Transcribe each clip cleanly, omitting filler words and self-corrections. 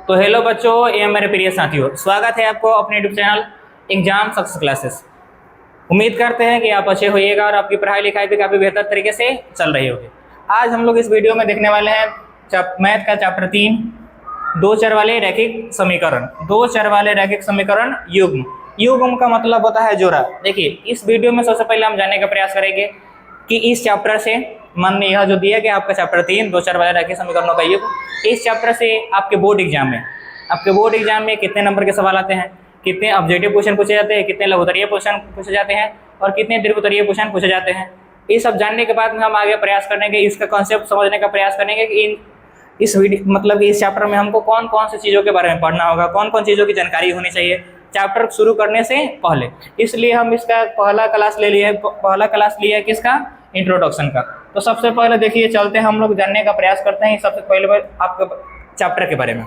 तो हेलो बच्चों, ये मेरे प्रिय साथियों, स्वागत है आपको अपने YouTube channel exam success classes. उम्मीद करते हैं कि आप अच्छे होइएगा और आपकी पढ़ाई लिखाई भी काफ़ी बेहतर तरीके से चल रही होगी। आज हम लोग इस वीडियो में देखने वाले हैं मैथ का चैप्टर 3, दो चर वाले रैखिक समीकरण। दो चर वाले रैखिक समीकरण युग्म। युग्म का मतलब होता है जोड़ा। देखिए, इस वीडियो में सबसे पहले हम जानने का प्रयास करेंगे कि इस चैप्टर से, मन यह जो दिया गया आपका चैप्टर 3 दो चर वाले रैखिक समीकरणों का युग्म, इस चैप्टर से आपके बोर्ड एग्जाम में कितने नंबर के सवाल आते हैं, कितने ऑब्जेक्टिव क्वेश्चन पूछे जाते हैं, कितने लघुत्तरीय क्वेश्चन पूछे जाते हैं और कितने दीर्घोत्तरीय क्वेश्चन पूछे जाते हैं। ये सब जानने के बाद में हम आगे प्रयास करेंगे, इसका कॉन्सेप्ट समझने का प्रयास करेंगे कि इस वीडियो मतलब इस चैप्टर में हमको कौन कौन सी चीज़ों के बारे में पढ़ना होगा, कौन कौन चीज़ों की जानकारी होनी चाहिए चैप्टर शुरू करने से पहले। इसलिए हम इसका पहला क्लास लिया है किसका, इंट्रोडक्शन का। तो सबसे पहले देखिए, चलते हैं हम लोग जानने का प्रयास करते हैं सबसे पहले आपके चैप्टर के बारे में।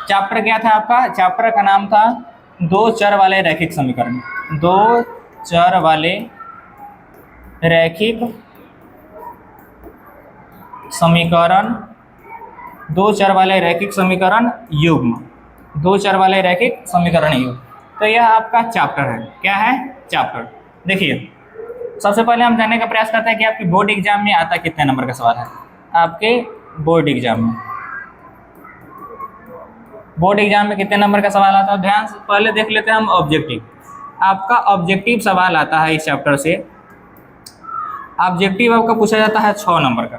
चैप्टर क्या था आपका? चैप्टर का नाम था दो चर वाले रैखिक समीकरण। दो चर वाले रैखिक समीकरण, दो चर वाले रैखिक समीकरण युग्म, दो चर वाले रैखिक समीकरण युग्म। तो यह आपका चैप्टर है। क्या है? चैप्टर। देखिए, सबसे पहले हम जानने का प्रयास करते हैं कि आपके बोर्ड एग्जाम में आता कितने नंबर का सवाल है। आपके बोर्ड एग्जाम में कितने नंबर का सवाल आता है, ध्यान से पहले देख लेते हैं हम। ऑब्जेक्टिव, आपका ऑब्जेक्टिव सवाल आता है इस चैप्टर से। ऑब्जेक्टिव आपका पूछा जाता है 6 नंबर का।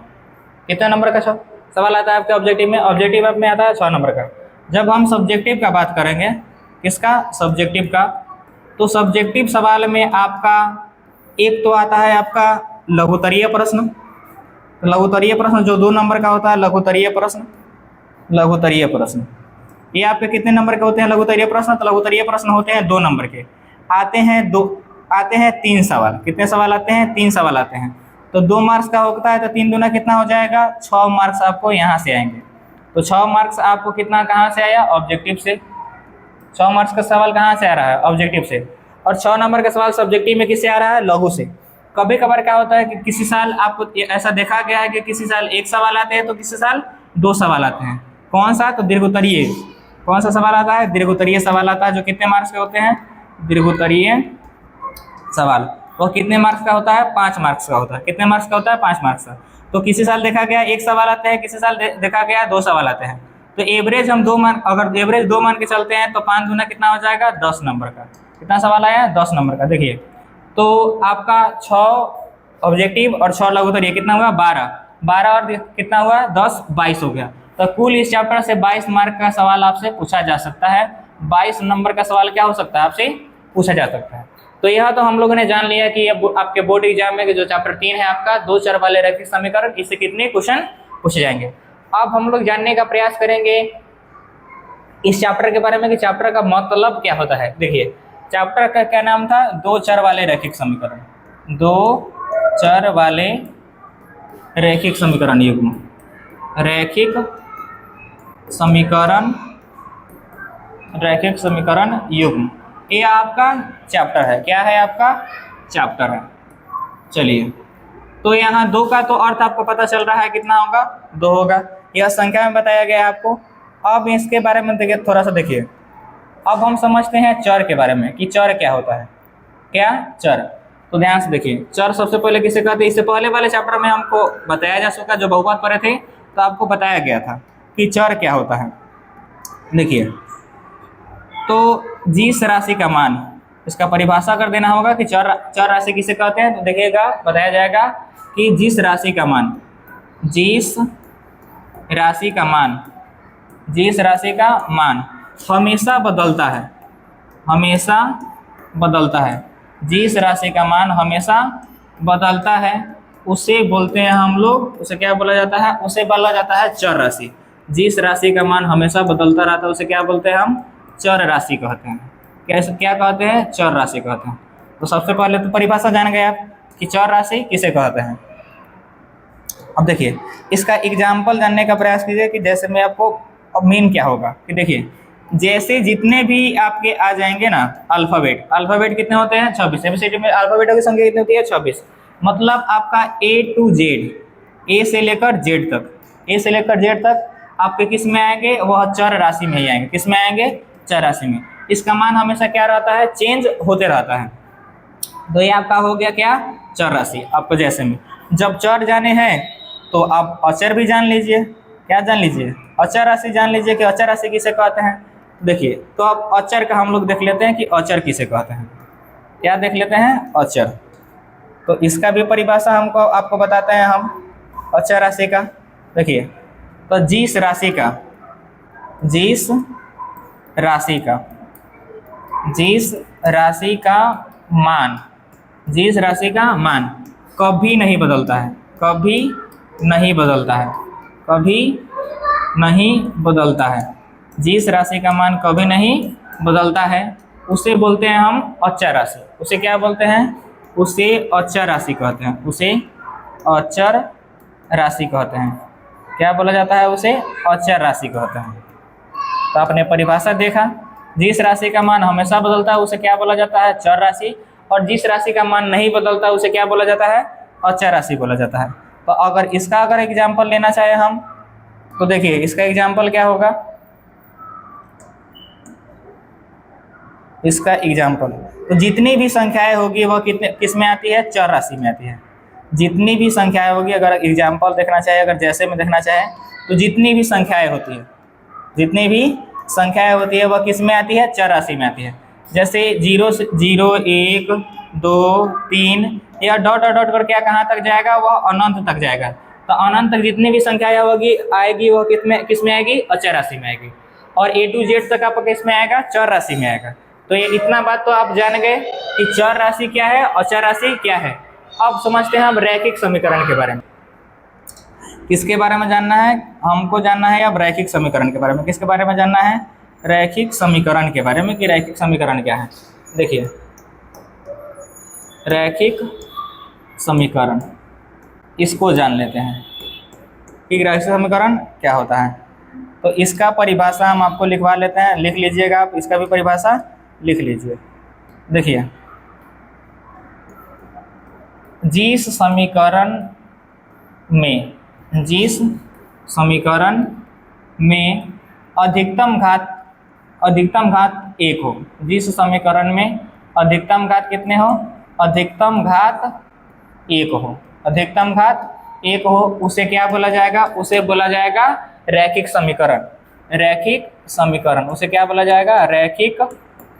कितने नंबर का सवाल आता है आपके ऑब्जेक्टिव में? ऑब्जेक्टिव में आता है 6 नंबर का। जब हम सब्जेक्टिव का बात करेंगे, किसका? सब्जेक्टिव का। तो सब्जेक्टिव सवाल में आपका एक तो आता है आपका लघुत्तरीय प्रश्न। लघुत्तरीय प्रश्न जो 2 नंबर का होता है, लघुत्तरीय प्रश्न। ये आपके कितने नंबर के होते हैं लघुत्तरीय प्रश्न? तो लघुत्तरीय प्रश्न होते हैं 2 नंबर के। आते हैं 3 सवाल। कितने सवाल आते हैं? 3 सवाल आते हैं। तो 2 मार्क्स का होता है, तो 3 दूना कितना हो जाएगा? 6 मार्क्स आपको यहाँ से आएंगे। तो 6 मार्क्स आपको कितना कहाँ से आया? ऑब्जेक्टिव से। 6 मार्क्स का सवाल कहाँ से आ रहा है? ऑब्जेक्टिव से। और 6 नंबर का सवाल सब्जेक्टिव में किससे आ रहा है? लघु से। कभी कभार क्या होता है कि किसी साल आपको ऐसा देखा गया है कि किसी साल 1 सवाल आते हैं तो किसी साल 2 सवाल आते हैं। कौन सा? तो दीर्घोत्तरीय। कौन सा सवाल आता है? दीर्घोत्तरीय सवाल आता है, जो कितने मार्क्स के होते हैं? दीर्घोत्तरीय सवाल। वो कितने मार्क्स का होता है? 5 मार्क्स का होता है। कितने मार्क्स का होता है? 5 मार्क्स का। तो किसी साल देखा गया 1 सवाल आते हैं, किसी साल देखा गया 2 सवाल आते हैं। तो एवरेज हम 2 मान, अगर एवरेज 2 मान के चलते हैं तो 5 दूना कितना हो जाएगा? 10 नंबर का। कितना सवाल आया? 10 नंबर का। देखिए, तो आपका 6 ऑब्जेक्टिव और 6 लघुत्तरीय कितना हुआ? 12 और कितना हुआ? 10, 22 हो गया। तो कुल इस चैप्टर से 22 मार्क का सवाल आपसे पूछा जा सकता है। 22 नंबर का सवाल क्या हो सकता है? आपसे पूछा जा सकता है। तो यह तो हम लोगों ने जान लिया कि आपके बोर्ड एग्जाम में जो चैप्टर 3 है आपका, दो चर वाले रैखिक समीकरण, इससे कितने क्वेश्चन पूछे जाएंगे। अब हम लोग जानने का प्रयास करेंगे इस चैप्टर के बारे में कि चैप्टर का मतलब क्या होता है। देखिए, चैप्टर का क्या नाम था? दो चर वाले रैखिक समीकरण। दो चर वाले रैखिक समीकरण युग्म। रैखिक समीकरण युग्म, ये आपका चैप्टर है। क्या है? आपका चैप्टर है। चलिए, तो यहाँ 2 का तो अर्थ आपको पता चल रहा है, कितना होगा? 2 होगा। यह संख्या में बताया गया है आपको। अब इसके बारे में देखिए, थोड़ा सा देखिए। अब हम समझते हैं चर के बारे में कि चर क्या होता है। क्या? चर। तो ध्यान से देखिए, चर सबसे पहले किसे कहते हैं? इससे पहले वाले चैप्टर में हमको बताया जा चुका, जो बहुपद पढ़े थे तो आपको बताया गया था कि चर क्या होता है। देखिए, तो जिस राशि का मान, इसका परिभाषा कर देना होगा कि चर राशि किसे कहते हैं। तो देखिएगा, बताया जाएगा कि जिस राशि का मान हमेशा बदलता है। जिस राशि का मान हमेशा बदलता है उसे बोलते हैं हम लोग, उसे क्या बोला जाता है? उसे बोला जाता है चर राशि। जिस राशि का मान हमेशा बदलता रहता है उसे क्या बोलते हैं? हम चर राशि कहते हैं। क्या कहते हैं? चर राशि कहते हैं। तो सबसे पहले तो परिभाषा जान गए आप कि चर राशि किसे कहते हैं। अब देखिए, इसका एग्जाम्पल जानने का प्रयास कीजिए कि जैसे मैं आपको मीन क्या होगा कि देखिए, जैसे जितने भी आपके आ जाएंगे ना अल्फ़ाबेट कितने होते हैं? 26। एबीसीडी में अल्फ़ाबेटों की संख्या कितनी होती है? 26। मतलब आपका A to Z, ए से लेकर जेड तक आपके किस में आएंगे, वह चर राशि में ही आएंगे। किस में आएंगे, चर राशि में। इसका मान हमेशा क्या रहता है, चेंज होते रहता है। तो ये आपका हो गया क्या, चर राशि। आपको जैसे में जब चर जाने हैं तो आप अचर भी जान लीजिए। क्या जान लीजिए, अचर राशि जान लीजिए कि अचर राशि किसे कहते हैं। देखिए तो अब अचर का हम लोग देख लेते हैं कि अचर किसे कहते हैं। क्या देख लेते हैं, अचर। तो इसका भी परिभाषा हमको आपको बताते हैं हम अचर राशि का। देखिए तो जिस राशि का मान कभी नहीं बदलता है, कभी नहीं बदलता है, जिस राशि का मान कभी नहीं बदलता है उसे बोलते हैं हम अचर राशि। उसे क्या बोलते हैं, उसे अचर राशि कहते हैं। उसे अचर राशि कहते हैं। क्या बोला जाता है, उसे अचर राशि कहते हैं। तो आपने परिभाषा देखा, जिस राशि का मान हमेशा बदलता है उसे क्या बोला जाता है, चर राशि। और जिस राशि का मान नहीं बदलता उसे क्या बोला जाता है, अचर राशि बोला जाता है। तो अगर इसका एग्जाम्पल लेना चाहे हम, तो देखिए इसका एग्जाम्पल क्या होगा। इसका एग्जाम्पल, तो जितनी भी संख्याएं होगी वह किस में आती है, चर राशि में आती है। जितनी भी संख्याएं होगी, अगर एग्जाम्पल देखना चाहे, अगर जैसे में देखना चाहे, तो जितनी भी संख्याएं होती है वह किस में आती है, चर राशि में आती है। जैसे 0 से 0, 1, 2, 3 या डॉट कर क्या कहाँ तक जाएगा, वह अनंत तक जाएगा। तो अनंत तक जितनी भी संख्याएं आएगी वह किस में आएगी, अचर राशि में आएगी। और A to Z तक आपका किस में आएगा, चर राशि में आएगा। तो ये इतना बात तो आप जान गए कि चर राशि क्या है, अचर राशि क्या है। अब समझते हैं हम रैखिक समीकरण के बारे में। किसके बारे में जानना है, हमको जानना है अब रैखिक समीकरण के बारे में। किसके बारे में जानना है, रैखिक समीकरण के बारे में, कि रैखिक समीकरण क्या है। देखिए रैखिक समीकरण, इसको जान लेते हैं कि रैखिक समीकरण क्या होता है। तो इसका परिभाषा हम आपको लिखवा लेते हैं, लिख लीजिएगा आप, इसका भी परिभाषा लिख लीजिए। देखिए जिस समीकरण में अधिकतम घात 1 हो, जिस समीकरण में अधिकतम घात कितने हो, अधिकतम घात 1 हो, उसे क्या बोला जाएगा, उसे बोला जाएगा रैखिक समीकरण। उसे क्या बोला जाएगा, रैखिक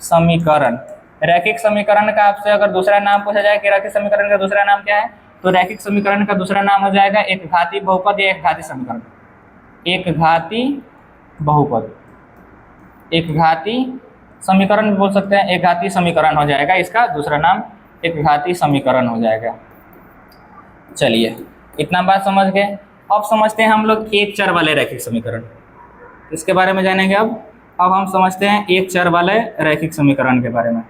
समीकरण। रैखिक समीकरण का आपसे अगर दूसरा नाम पूछा जाए कि रैखिक समीकरण का दूसरा नाम क्या है, तो रैखिक समीकरण का दूसरा नाम हो जाएगा एक घाती बहुपद या एक घाती समीकरण। एक घाती समीकरण भी बोल सकते हैं, एक घाती समीकरण हो जाएगा, इसका दूसरा नाम एक घाती समीकरण हो जाएगा। चलिए इतना बात समझ गए। अब समझते हैं हम लोग एक चर वाले रैखिक समीकरण, इसके बारे में जानेंगे। अब हम समझते हैं एक चर वाले रैखिक समीकरण के बारे में।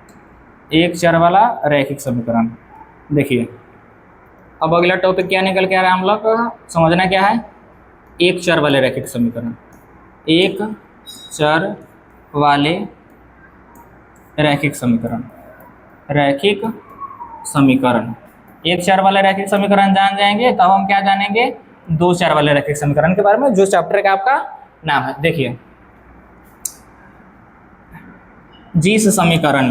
एक चर वाला रैखिक समीकरण, देखिए अब अगला टॉपिक क्या निकल के आ रहा है, हम लोग समझना क्या है, एक चर वाले रैखिक समीकरण। एक चर वाले रैखिक समीकरण, एक चर वाले रैखिक समीकरण जान जाएंगे, तब हम क्या जानेंगे, दो चर वाले रैखिक समीकरण के बारे में, जो चैप्टर का आपका नाम है। देखिए जिस समीकरण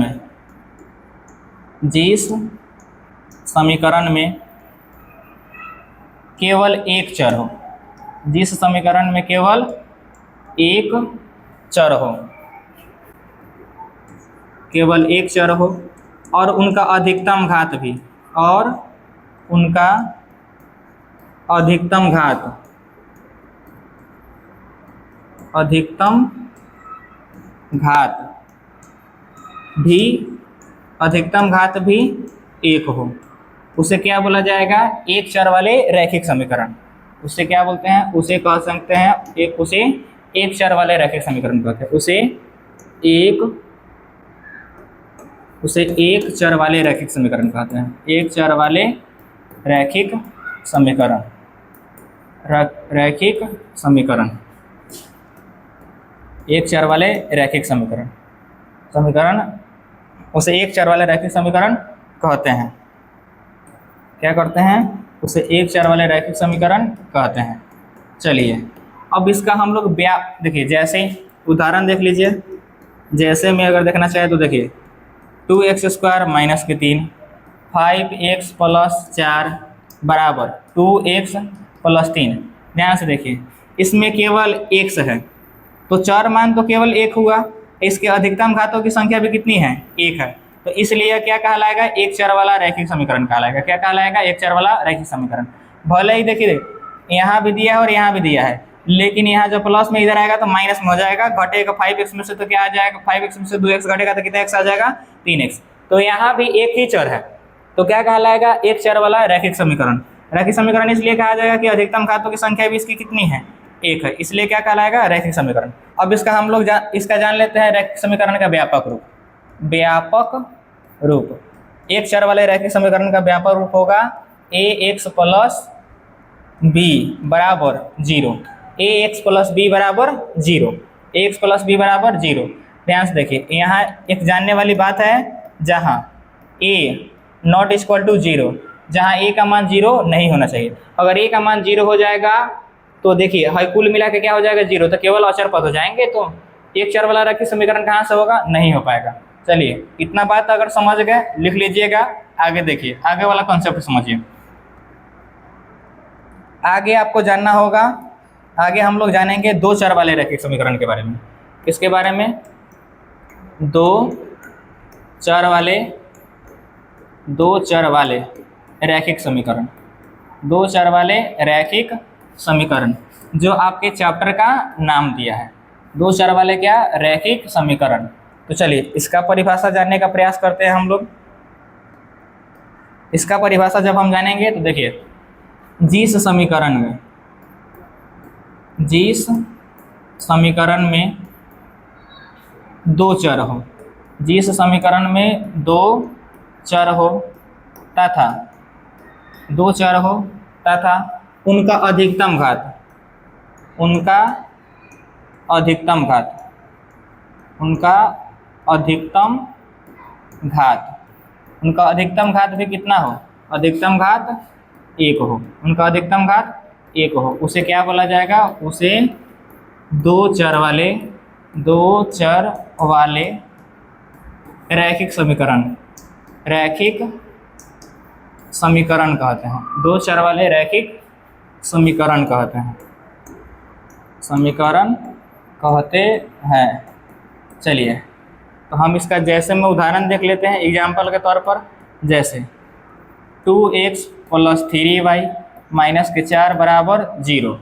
में केवल एक चर हो, जिस समीकरण में केवल एक चर हो, केवल एक चर हो और उनका अधिकतम घात भी, और उनका अधिकतम घात भी एक हो, उसे क्या बोला जाएगा, एक चर वाले रैखिक समीकरण। उसे क्या बोलते हैं, उसे कह सकते हैं उसे एक चर वाले रैखिक समीकरण कहते हैं। उसे एक चर वाले रैखिक समीकरण कहते हैं। एक चर वाले रैखिक समीकरण, एक चर वाले रैखिक समीकरण, उसे एक चर वाले रैखिक समीकरण कहते हैं। क्या करते हैं, उसे एक चर वाले रैखिक समीकरण कहते हैं। चलिए अब इसका हम लोग देखिए, जैसे उदाहरण देख लीजिए। जैसे में अगर देखना चाहे तो देखिए 2x² माइनस के 3, 5x प्लस 4 बराबर 2x प्लस 3। ध्यान से देखिए, इसमें केवल x है तो चर मान तो केवल 1 हुआ, इसके अधिकतम घातों की संख्या भी कितनी है? 1 है। तो इसलिए क्या कहलाएगा? एक चर वाला रैखिक समीकरण कहलाएगा। क्या कहलाएगा? एक चर वाला रैखिक समीकरण। भले ही देखिए यहाँ भी दिया है और यहाँ भी दिया है, लेकिन यहाँ जो प्लस में इधर आएगा तो माइनस में हो जाएगा। घटेगा 5x में से तो क्या आ जाएगा? 5x में से 2x घटेगा तो कितना x आ जाएगा? 3x। तो यहाँ भी एक ही चर है, तो क्या कहलाएगा? एक चर वाला रैखिक समीकरण। रैखिक समीकरण इसलिए कहा जाएगा कि अधिकतम घातों की संख्या भी इसकी कितनी है? 1 है, इसलिए क्या कहलाएगा? रैखिक समीकरण। अब इसका हम लोग इसका जान लेते हैं रैखिक समीकरण का व्यापक रूप। व्यापक रूप, एक चर वाले रैखिक समीकरण का व्यापक रूप होगा ax प्लस b बराबर 0। ax प्लस b बराबर 0। ax प्लस b बराबर 0। ध्यान से देखिए, यहाँ एक जानने वाली बात है, जहाँ a नॉट इक्वल टू 0, जहाँ a का मान 0 नहीं होना चाहिए। अगर a का मान 0 हो जाएगा तो देखिए हर कुल मिला के क्या हो जाएगा? 0। तो केवल अचर पद हो जाएंगे, तो एक चर वाला रैखिक समीकरण कहाँ से होगा? नहीं हो पाएगा। चलिए, इतना बात अगर समझ गए लिख लीजिएगा। आगे देखिए, आगे वाला कॉन्सेप्ट समझिए। आगे आपको जानना होगा, आगे हम लोग जानेंगे दो चर वाले रैखिक समीकरण के बारे में। किसके बारे में? दो चर वाले रैखिक समीकरण। दो चर वाले रैखिक समीकरण जो आपके चैप्टर का नाम दिया है। दो चर वाले क्या? रैखिक समीकरण। तो चलिए इसका परिभाषा जानने का प्रयास करते हैं हम लोग। इसका परिभाषा जब हम जानेंगे तो देखिए, जिस समीकरण में दो चर हो, जिस समीकरण में दो चर हो तथा उनका अधिकतम घात भी कितना हो? अधिकतम घात 1 हो। उनका अधिकतम घात 1 हो, उसे क्या बोला जाएगा? उसे दो चर वाले रैखिक समीकरण कहते हैं। दो चर वाले रैखिक समीकरण कहते हैं। चलिए, तो हम इसका जैसे में उदाहरण देख लेते हैं एग्जाम्पल के तौर पर। जैसे 2x प्लस 3y माइनस के 4 बराबर 0,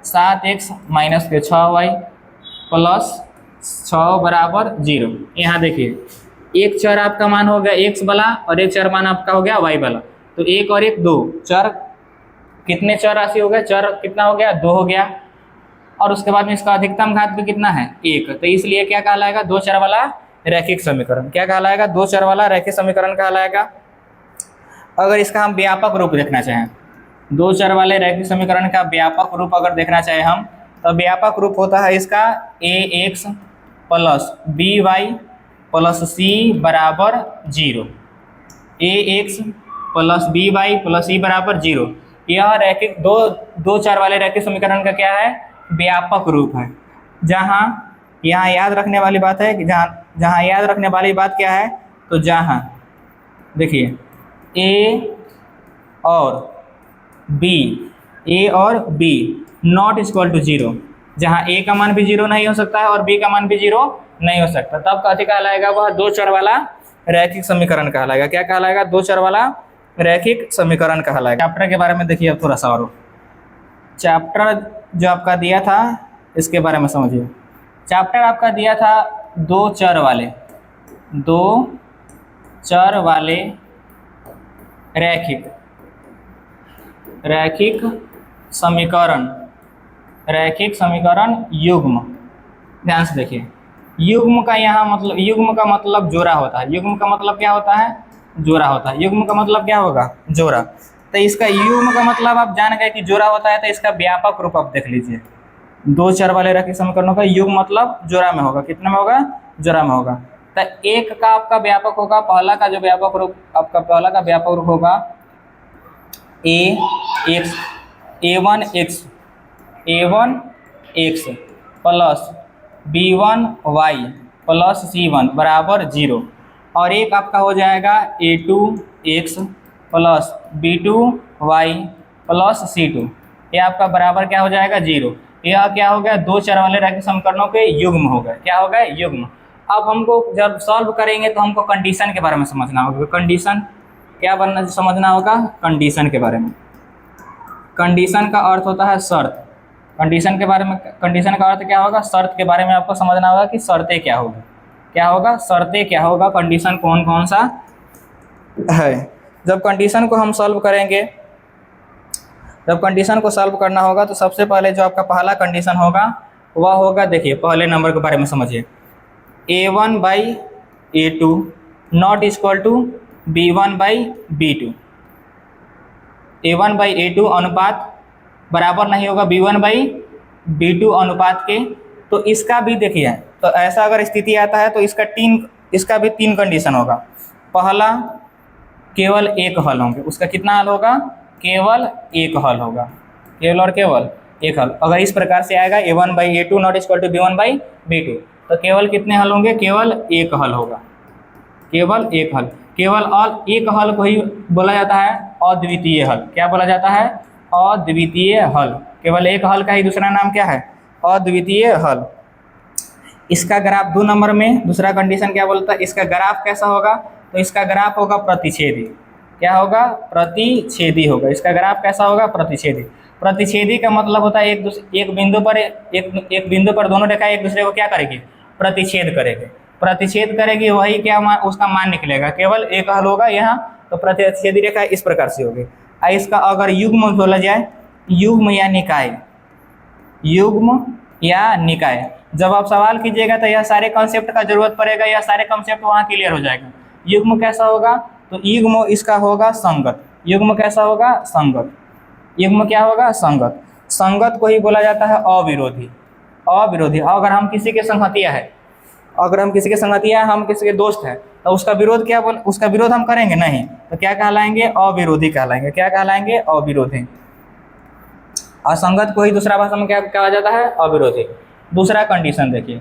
7x माइनस के 6y प्लस 6 बराबर 0। यहाँ देखिए, एक चर आपका मान हो गया x वाला और एक चर मान आपका हो गया y वाला। तो एक और एक 2 चर, कितने चर राशि हो गए? चर कितना हो गया? 2 हो गया। और उसके बाद में इसका अधिकतम घात भी कितना है? 1। तो इसलिए क्या कहलाएगा? दो चर वाला रैखिक समीकरण। क्या कहलाएगा? दो चर वाला रैखिक समीकरण कहलाएगा। अगर इसका हम व्यापक रूप देखना चाहें, दो चर वाले रैखिक समीकरण का व्यापक रूप अगर देखना चाहें हम, तो व्यापक रूप होता है इसका ax plus by plus c बराबर 0। ax plus by plus c बराबर 0। यह रैखिक दो चर वाले रैखिक समीकरण का क्या है? व्यापक रूप है। जहाँ यहाँ याद रखने वाली बात है कि जहाँ याद रखने वाली बात क्या है? तो जहाँ देखिए a और b नॉट इक्वल टू 0, जहाँ a का मान भी 0 नहीं हो सकता है और b का मान भी 0 नहीं हो सकता, तब कथी कहलाएगा? वह दो चर वाला रैखिक समीकरण कहलाएगा। क्या कहलाएगा? दो चर वाला रैखिक समीकरण कहलाएगा। चैप्टर के बारे में देखिए अब थोड़ा सा और। चैप्टर जो आपका दिया था इसके बारे में समझिए। चैप्टर आपका दिया था दो चर वाले रैखिक समीकरण युग्म। ध्यान से देखिए, युग्म का मतलब जोड़ा होता है। युग्म का मतलब क्या होता है? जोड़ा होता है। युग्म का मतलब क्या होगा? जोड़ा। तो इसका युग्म का मतलब आप जान गए कि जोड़ा होता है, तो इसका व्यापक रूप आप देख लीजिए। दो चर वाले रैखिक समीकरणों का युग्म मतलब जोड़ा में होगा। कितने में होगा? जोड़ा में होगा। तो एक का आपका व्यापक होगा, पहला का व्यापक रूप होगा a1x a1 x plus b1 y plus c1 बराबर 0, और एक आपका हो जाएगा a2 x plus b2 y plus c2, ये आपका बराबर क्या हो जाएगा 0। यह क्या हो गया, दो चर वाले रैखिक समीकरणों के युग्म हो गए। क्या हो गए, युग्म। अब हमको जब सॉल्व करेंगे तो हमको कंडीशन के बारे में समझना होगा। कंडीशन क्या बनना समझना होगा, कंडीशन के बारे में। कंडीशन का अर्थ होता है शर्त। कंडीशन के बारे में, कंडीशन का अर्थ क्या होगा, शर्त के बारे में आपको समझना होगा कि शर्तें क्या होगी, क्या होगा, शर्तें क्या होगा, कंडीशन कौन कौन सा है। जब कंडीशन को हम सॉल्व करेंगे, जब कंडीशन को सॉल्व करना होगा तो सबसे पहले जो आपका पहला कंडीशन होगा वह होगा, देखिए पहले नंबर के बारे में समझिए, a1/a2 not equal to b1/b2। a1/a2 अनुपात बराबर नहीं होगा b1/b2 अनुपात के। तो इसका भी देखिए, तो ऐसा अगर स्थिति आता है तो इसका भी तीन कंडीशन होगा। पहला, केवल एक हल होंगे, उसका कितना हल होगा, केवल एक हल होगा, केवल और केवल एक हल। अगर इस प्रकार से आएगा a1/a2 not equal to b1/b2, तो केवल कितने हल होंगे, केवल एक हल होगा, केवल एक हल। केवल और एक हल को ही बोला जाता है अद्वितीय हल। क्या बोला जाता है, अद्वितीय हल। केवल एक हल का ही दूसरा नाम क्या है, अद्वितीय हल। इसका ग्राफ 2 नंबर में दूसरा कंडीशन क्या बोलता है, इसका ग्राफ कैसा होगा, तो इसका ग्राफ होगा प्रतिच्छेदी। क्या होगा, प्रतिच्छेदी होगा। इसका ग्राफ कैसा होगा, प्रतिच्छेदी। प्रतिच्छेदी का मतलब होता है एक बिंदु पर दोनों रेखा एक दूसरे को क्या करेगी, प्रतिच्छेद करेगी। प्रतिच्छेद करेगी, वही क्या उसका मान निकलेगा, केवल एक हल होगा यहाँ। तो प्रतिच्छेदी रेखा इस प्रकार से होगी। इसका अगर युग्म बोला जाए, युग्म या निकाय, युग्म या निकाय, जब आप सवाल कीजिएगा तो यह सारे कॉन्सेप्ट का जरूरत पड़ेगा, यह सारे कॉन्सेप्ट वहाँ क्लियर हो जाएगा। युग्म कैसा होगा, तो युग्म इसका होगा संगत। युग्म कैसा होगा, संगत। युग्म क्या होगा, संगत। संगत को ही बोला जाता है अविरोधी। अविरोधी, अगर हम किसी के संगतिया है, अगर हम किसी के संगतिया, हम किसी के दोस्त हैं, तो उसका विरोध क्या उसका विरोध हम करेंगे नहीं, तो क्या कहलाएंगे, अविरोधी कहलाएंगे। क्या कहलाएंगे, अविरोधी। असंगत को ही दूसरा भाषा में क्या कहा जाता है, अविरोधी। दूसरा कंडीशन देखिए,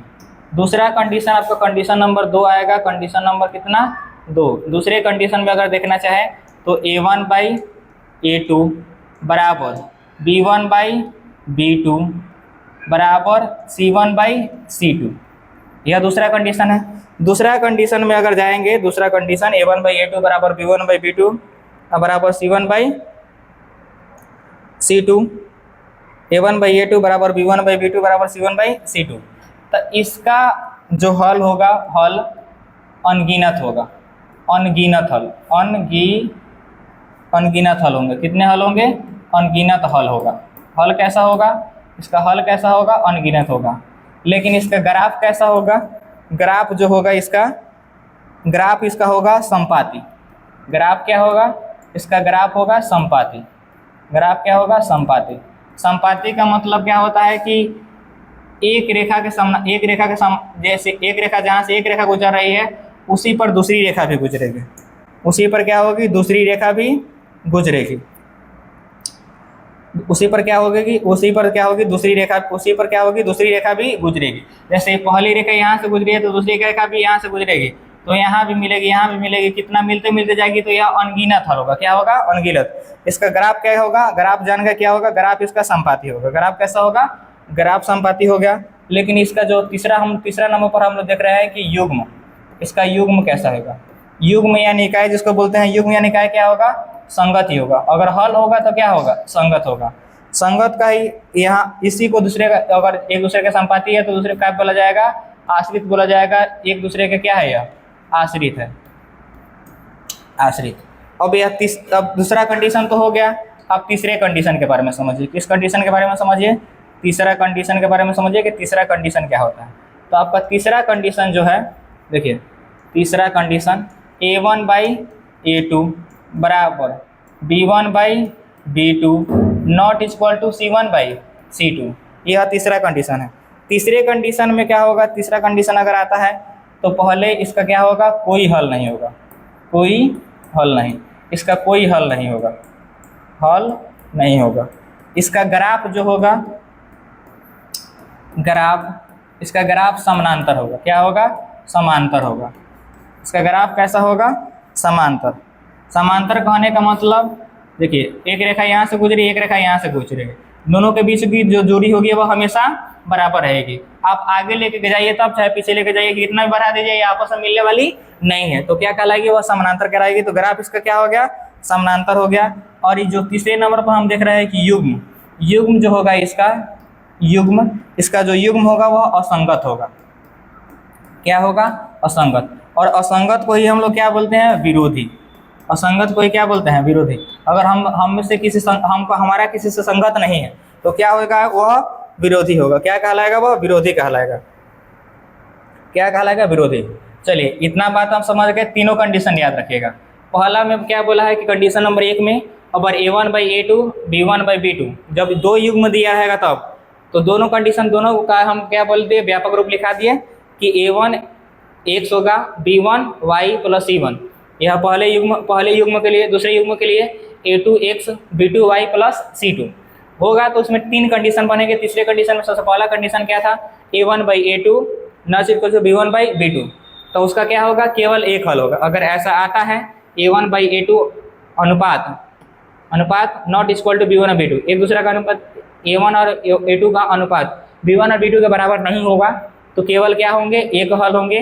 दूसरा कंडीशन आपका कंडीशन नंबर 2 आएगा। कंडीशन नंबर कितना, 2। दूसरे कंडीशन में अगर देखना चाहे तो a1/a2 बराबर b1/b2 बराबर c1/c2, यह दूसरा कंडीशन है। दूसरा कंडीशन में अगर जाएंगे, दूसरा कंडीशन a1/a2 बराबर b1/b2 बराबर c1/c2, a1/a2 बराबर b1/b2 बराबर c1/c2, तो इसका जो हल होगा, हल अनगिनत होगा। अनगिनत हल, अनगिनत हल होंगे। कितने हल होंगे, अनगिनत हल होगा। हल कैसा होगा, इसका हल कैसा होगा, अनगिनत होगा। लेकिन इसका ग्राफ कैसा होगा, ग्राफ जो होगा इसका, ग्राफ इसका होगा संपाती। ग्राफ क्या होगा, इसका ग्राफ होगा संपाती। ग्राफ क्या होगा, संपाती। संपाती का मतलब क्या होता है कि एक रेखा के जैसे एक रेखा, जहाँ से एक रेखा गुजर रही है उसी पर दूसरी रेखा भी गुजरेगी, उसी पर क्या होगी, दूसरी रेखा भी गुजरेगी। उसी पर क्या होगी, उसी पर क्या होगी, दूसरी रेखा, उसी पर क्या होगी, दूसरी रेखा भी गुजरेगी। जैसे पहली रेखा यहाँ से गुजरी है तो दूसरी रेखा भी यहाँ से गुजरेगी, तो यहाँ भी मिलेगी, यहाँ भी मिलेगी। कितना मिलते मिलते जाएगी, तो यह अनगिनत हल होगा। क्या होगा, अनगिनत। इसका ग्राफ क्या होगा, ग्राफ जान का क्या होगा, ग्राफ इसका संपाती होगा। ग्राफ कैसा होगा, ग्राफ संपाती हो गया। लेकिन इसका जो तीसरा नंबर पर हम लोग देख रहे हैं कि युग्म, इसका युग्म कैसा होगा। युग्म या निकाय जिसको बोलते हैं, युग्म या निकाय क्या होगा, संगत ही होगा। अगर हल होगा तो क्या होगा, संगत होगा। संगत का ही यहाँ इसी को दूसरे का, अगर एक दूसरे के संपाती है तो दूसरे का बोला जाएगा, आश्रित बोला जाएगा। एक दूसरे के क्या है, यह आश्रित है, आश्रित। अब यह अब दूसरा कंडीशन तो हो गया। अब तीसरे कंडीशन के बारे में समझिए। किस कंडीशन के बारे में समझिए, तीसरा कंडीशन के बारे में समझिए कि तीसरा कंडीशन क्या होता है। तो आपका तीसरा कंडीशन जो है, देखिए तीसरा कंडीशन a1/a2 बराबर b1/b2 not equal to c1/c2, यह तीसरा कंडीशन है। तीसरे कंडीशन में क्या होगा, तीसरा कंडीशन अगर आता है तो पहले इसका क्या होगा, कोई हल नहीं होगा, कोई हल नहीं, इसका कोई हल नहीं होगा, हल नहीं होगा। इसका ग्राफ जो होगा, ग्राफ, इसका ग्राफ समानांतर होगा। क्या होगा? समांतर होगा। इसका ग्राफ कैसा होगा? समांतर। समांतर कहने का मतलब देखिए, एक रेखा यहाँ से गुजरी, एक रेखा यहाँ से गुजरी, दोनों के बीच की जो दूरी होगी वो हमेशा बराबर रहेगी। आप आगे लेके जाइए तब, चाहे पीछे लेके जाइए, कितना भी बढ़ा दीजिए, ये आपस में मिलने वाली नहीं है। तो क्या कहलाएगी? वह समानांतर कहलाएगी। तो ग्राफ इसका क्या हो गया? समानांतर हो गया। और ये जो तीसरे नंबर पर हम देख रहे हैं कि युग्म, युग्म जो होगा इसका युग्म, इसका जो युग्म होगा वह असंगत होगा। क्या होगा? असंगत। और असंगत को ही हम लोग क्या बोलते हैं? विरोधी। असंगत को ही क्या बोलते हैं? विरोधी। अगर हम से किसी हमको हमारा किसी से संगत नहीं है तो क्या होगा? वह विरोधी होगा। क्या कहलाएगा? वह विरोधी कहलाएगा। क्या कहलाएगा? विरोधी। चलिए, इतना बात हम समझ गए। तीनों कंडीशन याद रखिएगा। पहला में क्या बोला है कि कंडीशन नंबर 1 में अगर A1/A2 B1/B2 जब दो युग्म दिया रहेगा तब, तो दोनों कंडीशन, दोनों का हम क्या बोलते हैं? व्यापक रूप लिखा दिए कि A1 x होगा, B1 y + C1। यह पहले युग्म के लिए, दूसरे युग्म के लिए A2 x B2 y + C2 होगा। तो उसमें 3 कंडीशन बनेंगे। तीसरे कंडीशन में सबसे पहला कंडीशन क्या था? A1/A2 = B1/B2। तो उसका क्या होगा? केवल एक हल होगा। अगर ऐसा आता है A1/A2 अनुपात नॉट इक्वल टू B1/B2, एक दूसरा का अनुपात A1 और A2 का अनुपात B1 और B2 के बराबर नहीं होगा, तो केवल क्या होंगे? एक हल होंगे।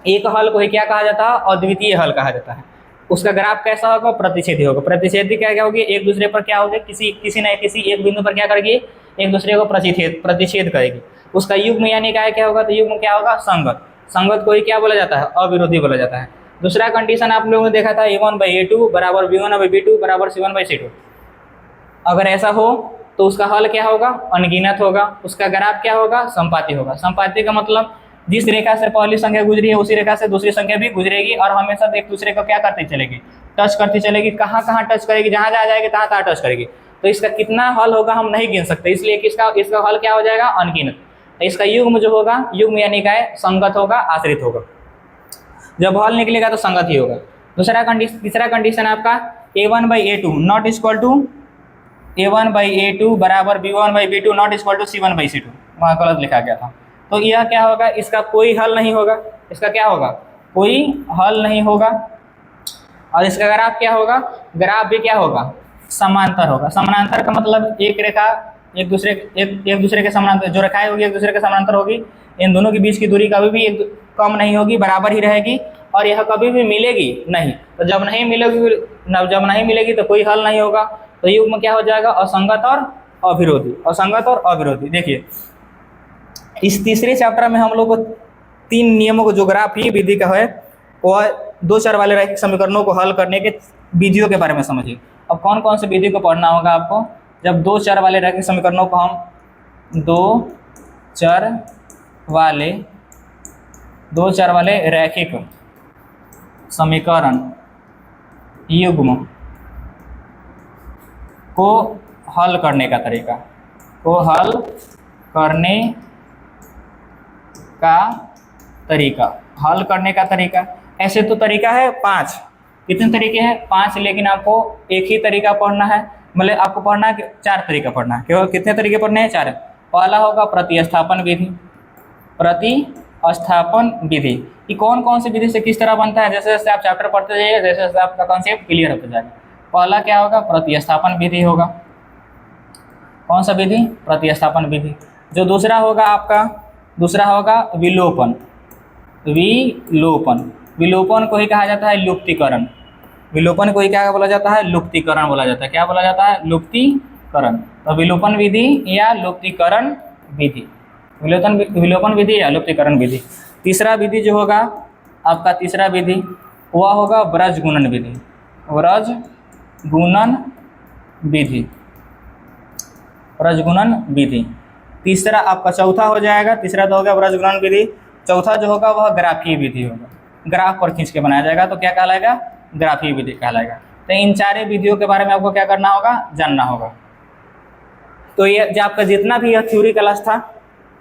एक हल को ही क्या कहा जाता है? अद्वितीय हल कहा जाता है। उसका ग्राफ कैसा होगा? प्रतिच्छेदी होगा। प्रतिच्छेदी क्या होगी? एक दूसरे पर क्या होगी? किसी न किसी एक बिंदु पर क्या करेगी? एक दूसरे को प्रतिच्छेद करेगी। उसका युग्म यानी क्या होगा? तो युग्म क्या होगा? संगत। संगत को ही क्या बोला जाता है? अविरोधी बोला जाता है। दूसरा कंडीशन आप लोगों ने देखा था A1/A2 बराबर B1/B2 बराबर C1/C2। अगर ऐसा हो तो उसका हल क्या होगा? अनगिनत होगा। उसका ग्राफ क्या होगा? संपाती होगा। संपाती का मतलब जिस रेखा से पहली संख्या गुजरी है उसी रेखा से दूसरी संख्या भी गुजरेगी और हमेशा एक दूसरे को क्या करती चलेगी? टच करती चलेगी। कहाँ कहाँ टच करेगी? जहाँ जहाँ जाएगी तहाँ तहाँ टच करेगी। तो इसका कितना हल होगा हम नहीं गिन सकते, इसलिए कि इसका हल क्या हो जाएगा? अनगिनत। इसका युग्म जो होगा, युग्म यानी क्या है? संगत होगा, आश्रित होगा। जब हल निकलेगा तो संगत ही होगा। तीसरा कंडीशन आपका A1/A2 not equal to A1/A2 बराबर B1/B2 not equal to C1/C2, वहाँ गलत लिखा गया था। तो यह क्या होगा? इसका कोई हल नहीं होगा। इसका क्या होगा? कोई हल नहीं होगा। और इसका ग्राफ क्या होगा? ग्राफ भी क्या होगा? समांतर होगा। समानांतर का मतलब एक रेखा एक दूसरे के समानांतर, जो रेखाएं होगी एक दूसरे के समानांतर होगी। इन दोनों के बीच की दूरी कभी भी कम नहीं होगी, बराबर ही रहेगी। और यह कभी भी मिलेगी नहीं। तो जब नहीं मिलेगी तो कोई हल नहीं होगा। तो युग्म क्या हो जाएगा? असंगत और अविरोधी। असंगत और अविरोधी। देखिए, इस तीसरे चैप्टर में हम लोग को 3 नियमों को, जो ग्राफीय विधि का है, वह 2 चर वाले रैखिक समीकरणों को हल करने के विधियों के बारे में समझिए। अब कौन कौन से विधि को पढ़ना होगा आपको? जब 2 चर वाले रैखिक समीकरणों को हम 2 चर वाले रैखिक समीकरण युग्म को हल करने का तरीका, ऐसे तो तरीका है 5। कितने तरीके हैं? 5, लेकिन आपको एक ही तरीका पढ़ना है। मतलब आपको पढ़ना है 4 तरीका पढ़ना है। केवल कितने तरीके पढ़ने हैं? 4। पहला होगा प्रतिस्थापन विधि। प्रतिस्थापन विधि कि कौन कौन सी विधि से किस तरह बनता है। जैसे जैसे आप चैप्टर पढ़ते जाइए, जैसे जैसे आपका कॉन्सेप्ट क्लियर होता जाएगा। पहला क्या होगा? प्रतिस्थापन विधि होगा। कौन सा विधि? प्रतिस्थापन विधि। जो दूसरा होगा विलोपन। विलोपन को ही कहा जाता है लुप्तीकरण। विलोपन को ही क्या बोला जाता है? लुप्तीकरण बोला जाता है। क्या बोला जाता है? लुप्तीकरण। तो विलोपन विधि या लुप्तीकरण विधि। विलोपन विधि या लुप्तीकरण विधि। तीसरा विधि जो होगा आपका, तीसरा विधि वह होगा व्रज गुणन विधि। तीसरा आपका चौथा हो जाएगा। तीसरा तो हो गया व्रज गुणन विधि। चौथा जो होगा वह ग्राफीय विधि होगा। ग्राफ पर खींच के बनाया जाएगा तो क्या कहलाएगा? ग्राफीय विधि कहलाएगा। तो इन 4 विधियों के बारे में आपको क्या करना होगा? जानना होगा। तो ये जो आपका जितना भी यह थ्योरी क्लास था,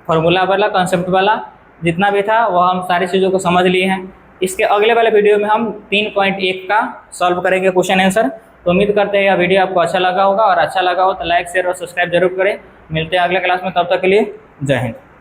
फॉर्मूला वाला, कॉन्सेप्ट वाला जितना भी था, वह हम सारी चीज़ों को समझ लिए हैं। इसके अगले वाले वीडियो में हम 3.1 का सॉल्व करेंगे क्वेश्चन आंसर। तो उम्मीद करते हैं यह वीडियो आपको अच्छा लगा होगा, और अच्छा लगा हो तो लाइक, शेयर और सब्सक्राइब जरूर करें। मिलते हैं अगले क्लास में, तब तक के लिए जय हिंद।